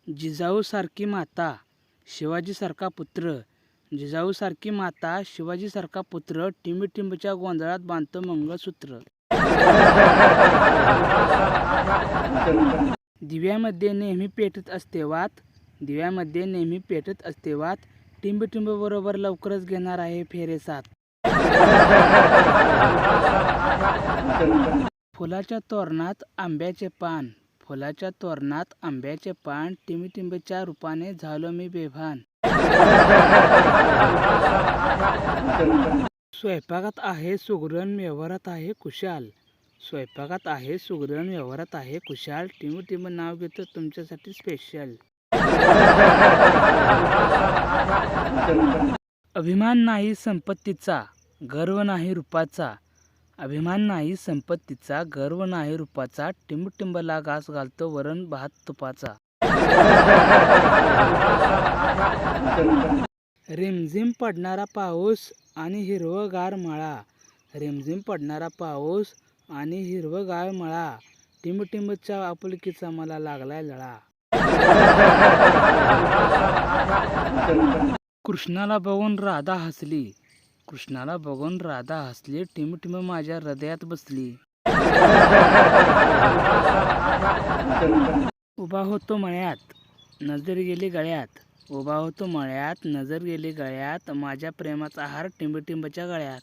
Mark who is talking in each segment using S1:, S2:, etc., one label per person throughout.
S1: जिजाऊसारखी माता शिवाजीसारखा पुत्र, जिजाऊसारखी माता शिवाजीसारखा पुत्र, टिंबटिंबच्या गोंधळात बांधतो मंगळसूत्र. दिव्यामध्ये नेहमी पेटत असते वात, दिव्यामध्ये नेहमी पेटत असते वात, टिंबटिंब बरोबर लवकरच घेणार आहे फेरे सात. फुलाच्या तोरणात आंब्याचे पान, फुलाच्या तोरणात आंब्याचे पान, टिंबटिंबच्या रूपाने झालो मी बेभान. स्वयंपाकात आहे सुगरण, व्यवहारात आहे खुशाल, स्वयंपाकात आहे सुगरण, व्यवहारात आहे खुशाल, टिंबटिंब नाव घेतो तुमच्यासाठी स्पेशल. अभिमान नाही संपत्तीचा, गर्व नाही रूपाचा, अभिमान नाही संपत्तीचा, गर्व नाही रूपाचा, टिंबटिंबला घास घालतो वरण भात तुपाचा. रिमझिम पडणारा पाऊस आणि हिरवगार मळा, रिमझिम पडणारा पाऊस आणि हिरवगार मळा, टिंबटिंबच्या आपुलकीचा मला लागलाय लळा. कृष्णाला बघून राधा हसली, कृष्णाला बघून राधा हसली, टिंबटिंब माझ्या हृदयात बसली. उभा होतो मळ्यात नजर गेली गळ्यात, उभा होतो मळ्यात नजर गेली गळ्यात, माझ्या प्रेमाचा हार टिंबटिंबच्या गळ्यात.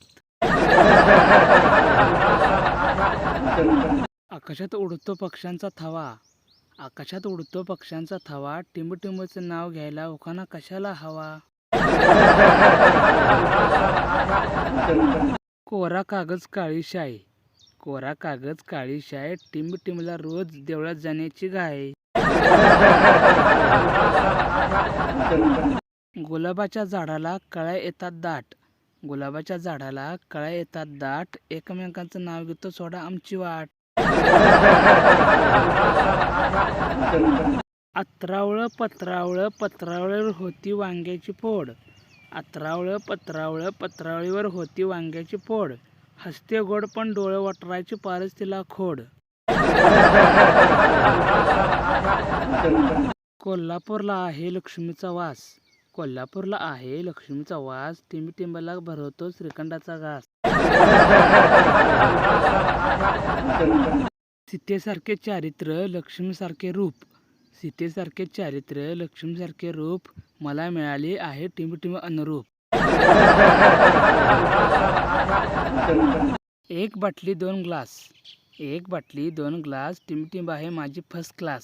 S1: आकाशात उडतो पक्ष्यांचा थवा, आकाशात उडतो पक्ष्यांचा थवा, टिंबटिंबचं नाव घ्यायला उखाणा कशाला हवा. कोरा कागज काळी शाई, कोरा कागज काळी शाई, टिंबटिंबला रोज देवळात जाण्याची घाई. गुलाबाच्या झाडाला कळ्या येतात दाट, गुलाबाच्या झाडाला कळ्या येतात दाट, एकमेकांचं नाव घेतो सोडा आमची वाट. अत्रावळ पत्रावळ पत्रावळीवर होती वांग्याची फोड, अत्रावळ पत्रावळ पत्रावळीवर होती वांग्याची फोड, हसते गोड पण डोळे वटरायची पारच तिला खोड. कोल्हापूरला आहे लक्ष्मीचा वास, कोल्हापूरला आहे लक्ष्मीचा वास, टिंबटिंबला भरवतो श्रीखंडाचा घास. सीतेसारखे चारित्र्य लक्ष्मीसारखे रूप, सीतेसारखे चारित्र्य लक्ष्मीसारखे रूप, मला मिळाले आहे टिंबटिंब अनुरूप. एक बाटली दोन ग्लास, एक बाटली दोन ग्लास, टिंबटिंब आहे माझी फर्स्ट क्लास.